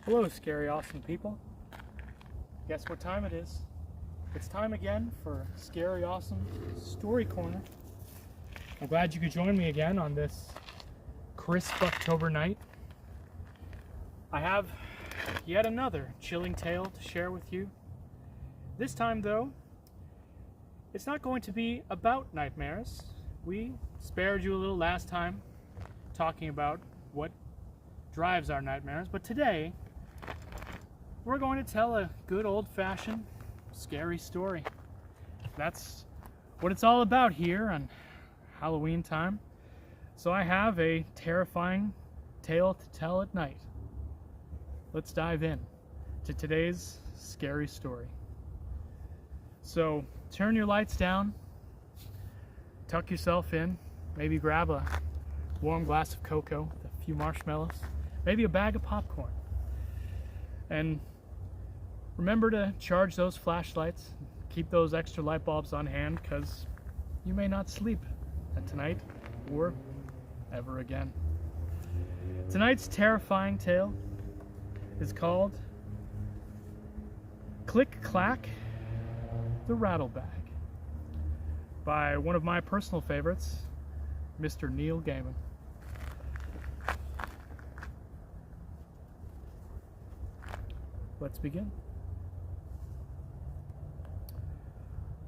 Hello, scary, awesome people. Guess what time it is? It's time again for Scary, Awesome Story Corner. I'm glad you could join me again on this crisp October night. I have yet another chilling tale to share with you. This time, though, it's not going to be about nightmares. We spared you a little last time talking about what drives our nightmares, but today we're going to tell a good old-fashioned scary story. That's what it's all about here on Halloween time. So I have a terrifying tale to tell at night. Let's dive in to today's scary story. So turn your lights down, tuck yourself in, maybe grab a warm glass of cocoa with a few marshmallows, maybe a bag of popcorn. And remember to charge those flashlights, keep those extra light bulbs on hand, because you may not sleep tonight or ever again. Tonight's terrifying tale is called Clack, the Rattlebag, by one of my personal favorites, Mr. Neil Gaiman. Let's begin.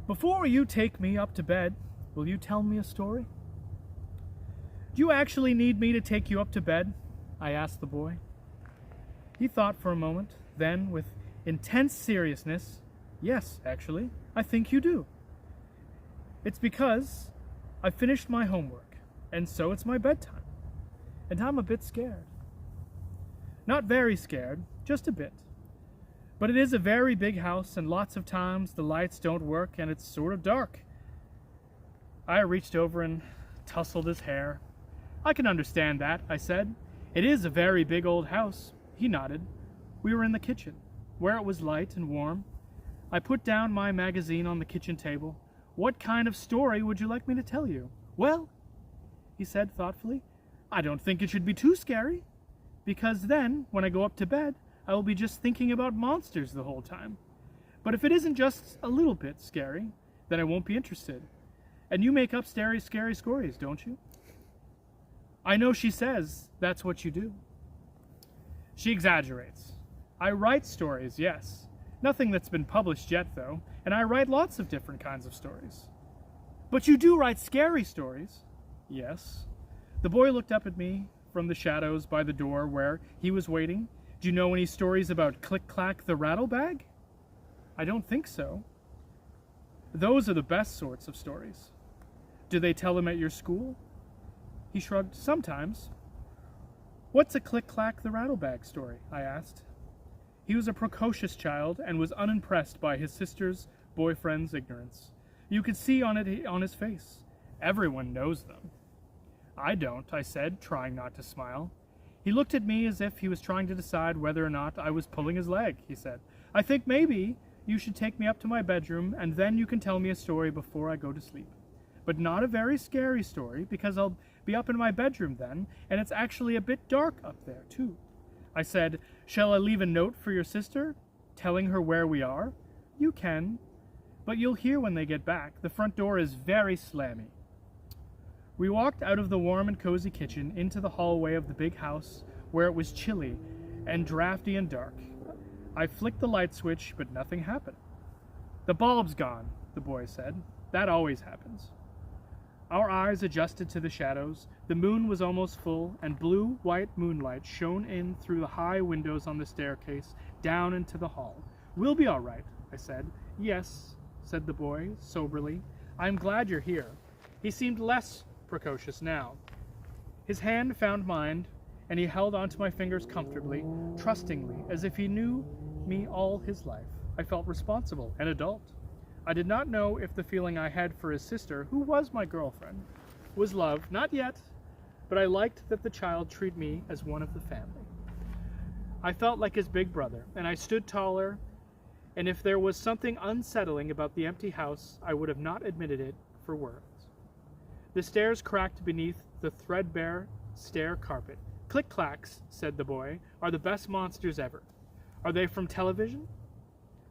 Before you take me up to bed, will you tell me a story? Do you actually need me to take you up to bed? I asked the boy. He thought for a moment, then, with intense seriousness, yes, actually, I think you do. It's because I finished my homework, and so it's my bedtime, and I'm a bit scared. Not very scared, just a bit. But it is a very big house, and lots of times the lights don't work and it's sort of dark. I reached over and tousled his hair. I can understand that, I said. It is a very big old house. He nodded. We were in the kitchen, where it was light and warm. I put down my magazine on the kitchen table. What kind of story would you like me to tell you? Well, he said thoughtfully, I don't think it should be too scary, because then, when I go up to bed, I will be just thinking about monsters the whole time. But if it isn't just a little bit scary, then I won't be interested. And you make up scary stories, don't you? I know she says that's what you do. She exaggerates. I write stories, yes. Nothing that's been published yet, though, and I write lots of different kinds of stories. But you do write scary stories? Yes. The boy looked up at me from the shadows by the door where he was waiting. Do you know any stories about Clack, the Rattlebag? I don't think so. Those are the best sorts of stories. Do they tell them at your school? He shrugged. Sometimes. What's a Clack, the Rattlebag story? I asked. He was a precocious child and was unimpressed by his sister's boyfriend's ignorance. You could see on his face. Everyone knows them. I don't, I said, trying not to smile. He looked at me as if he was trying to decide whether or not I was pulling his leg, he said. I think maybe you should take me up to my bedroom and then you can tell me a story before I go to sleep. But not a very scary story, because I'll be up in my bedroom then, and it's actually a bit dark up there, too. I said, shall I leave a note for your sister, telling her where we are? You can, but you'll hear when they get back. The front door is very slammy. We walked out of the warm and cozy kitchen into the hallway of the big house, where it was chilly and drafty and dark. I flicked the light switch, but nothing happened. The bulb's gone, the boy said. That always happens. Our eyes adjusted to the shadows. The moon was almost full, and blue-white moonlight shone in through the high windows on the staircase, down into the hall. We'll be all right, I said. Yes, said the boy, soberly. I'm glad you're here. He seemed less precocious now. His hand found mine, and he held onto my fingers comfortably, trustingly, as if he knew me all his life. I felt responsible and adult. I did not know if the feeling I had for his sister, who was my girlfriend, was love, not yet, but I liked that the child treated me as one of the family. I felt like his big brother, and I stood taller, and if there was something unsettling about the empty house, I would have not admitted it for words. The stairs cracked beneath the threadbare stair carpet. Click-clacks, said the boy, are the best monsters ever. Are they from television?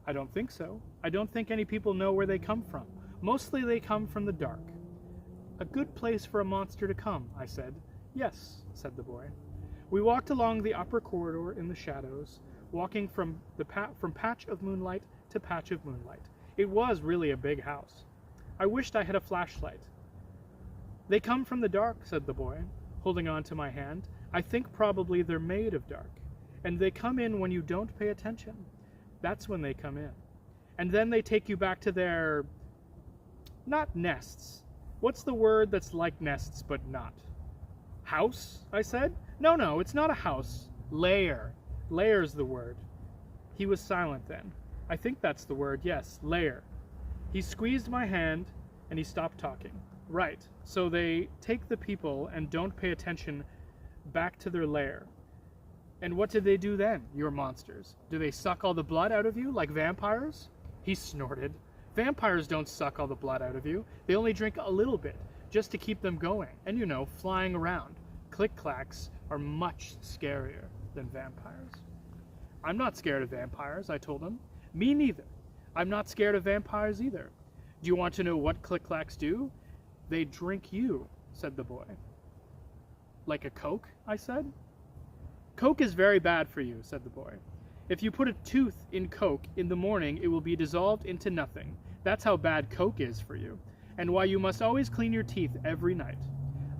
I don't think so. I don't think any people know where they come from. Mostly they come from the dark. A good place for a monster to come, I said. Yes, said the boy. We walked along the upper corridor in the shadows, walking from patch of moonlight to patch of moonlight. It was really a big house. I wished I had a flashlight. They come from the dark, said the boy, holding on to my hand. I think probably they're made of dark. And they come in when you don't pay attention. That's when they come in. And then they take you back to their... not nests. What's the word that's like nests but not? House, I said. No, it's not a house. Lair. Lair's the word. He was silent then. I think that's the word, yes, lair. He squeezed my hand and he stopped talking. Right, so they take the people and don't pay attention back to their lair. And what do they do then, your monsters? Do they suck all the blood out of you like vampires? He snorted. Vampires don't suck all the blood out of you. They only drink a little bit, just to keep them going, and flying around. Click-clacks are much scarier than vampires. I'm not scared of vampires, I told him. Me neither. I'm not scared of vampires either. Do you want to know what click-clacks do? They drink you, said the boy. Like a Coke, I said. Coke is very bad for you, said the boy. If you put a tooth in Coke in the morning, it will be dissolved into nothing. That's how bad Coke is for you, and why you must always clean your teeth every night.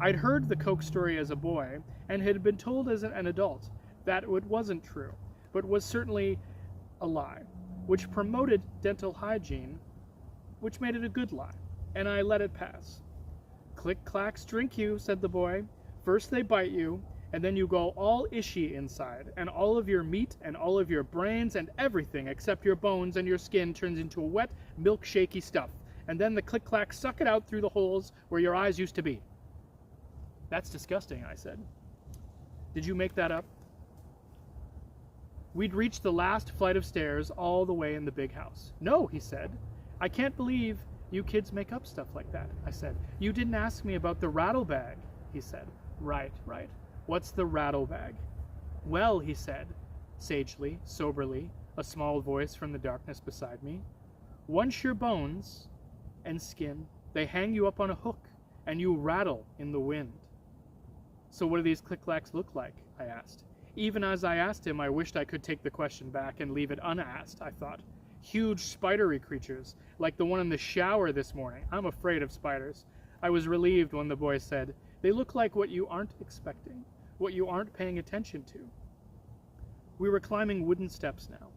I'd heard the Coke story as a boy, and had been told as an adult that it wasn't true, but was certainly a lie, which promoted dental hygiene, which made it a good lie, and I let it pass. Click-clacks drink you, said the boy. First they bite you, and then you go all ishy inside, and all of your meat and all of your brains and everything except your bones and your skin turns into a wet, milkshaky stuff, and then the click-clacks suck it out through the holes where your eyes used to be. That's disgusting, I said. Did you make that up? We'd reached the last flight of stairs all the way in the big house. No, he said. I can't believe you kids make up stuff like that, I said. You didn't ask me about the Rattlebag, he said. Right. What's the Rattlebag? Well, he said, sagely, soberly, a small voice from the darkness beside me. Once your bones and skin, they hang you up on a hook, and you rattle in the wind. So what do these click-clacks look like? I asked. Even as I asked him, I wished I could take the question back and leave it unasked, I thought. Huge spidery creatures, like the one in the shower this morning. I'm afraid of spiders. I was relieved when the boy said, they look like what you aren't expecting, what you aren't paying attention to. We were climbing wooden steps now.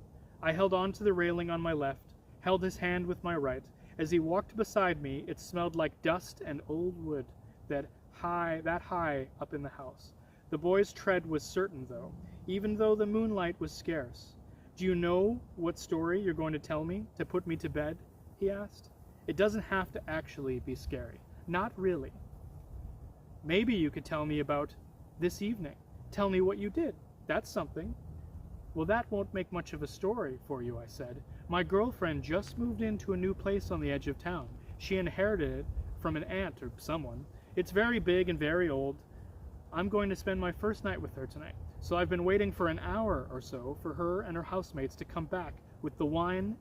I held on to the railing on my left, held his hand with my right. As he walked beside me, it smelled like dust and old wood, that high up in the house. The boy's tread was certain, even though the moonlight was scarce. Do you know what story you're going to tell me to put me to bed? He asked. It doesn't have to actually be scary. Not really. Maybe you could tell me about this evening. Tell me what you did. That's something. Well, that won't make much of a story for you, I said. My girlfriend just moved into a new place on the edge of town. She inherited it from an aunt or someone. It's very big and very old. I'm going to spend my first night with her tonight. So I've been waiting for an hour or so for her and her housemates to come back with the wine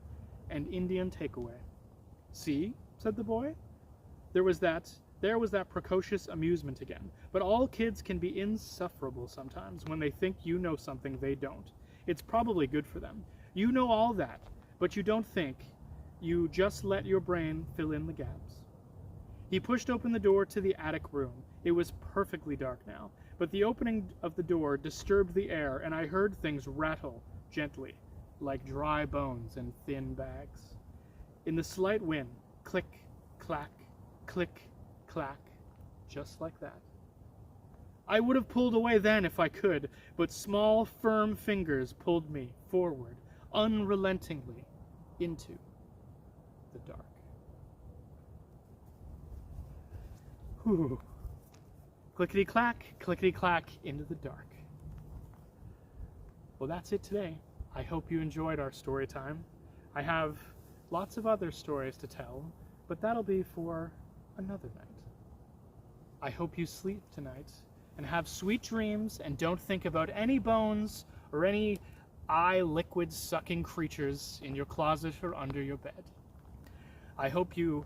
and Indian takeaway. See, said the boy. There was that precocious amusement again. But all kids can be insufferable sometimes when they think you know something they don't. It's probably good for them. You know all that, but you don't think. You just let your brain fill in the gaps. He pushed open the door to the attic room. It was perfectly dark now, but the opening of the door disturbed the air, and I heard things rattle gently, like dry bones in thin bags. In the slight wind, click, clack, click, clack, just like that. I would have pulled away then if I could, but small, firm fingers pulled me forward, unrelentingly, into the dark. Whew. Clickety-clack, into the dark. Well, that's it today. I hope you enjoyed our story time. I have lots of other stories to tell, but that'll be for another night. I hope you sleep tonight and have sweet dreams, and don't think about any bones or any eye liquid sucking creatures in your closet or under your bed. I hope you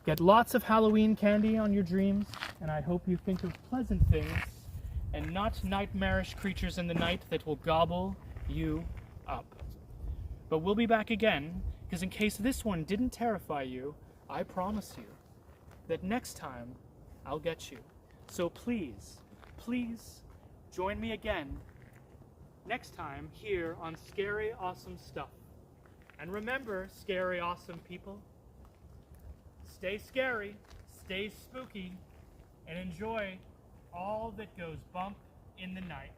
get lots of Halloween candy on your dreams, and I hope you think of pleasant things and not nightmarish creatures in the night that will gobble you up. But we'll be back again, because in case this one didn't terrify you, I promise you that next time I'll get you. So please, please join me again next time here on Scary Awesome Stuff. And remember, scary awesome people, stay scary, stay spooky, and enjoy all that goes bump in the night.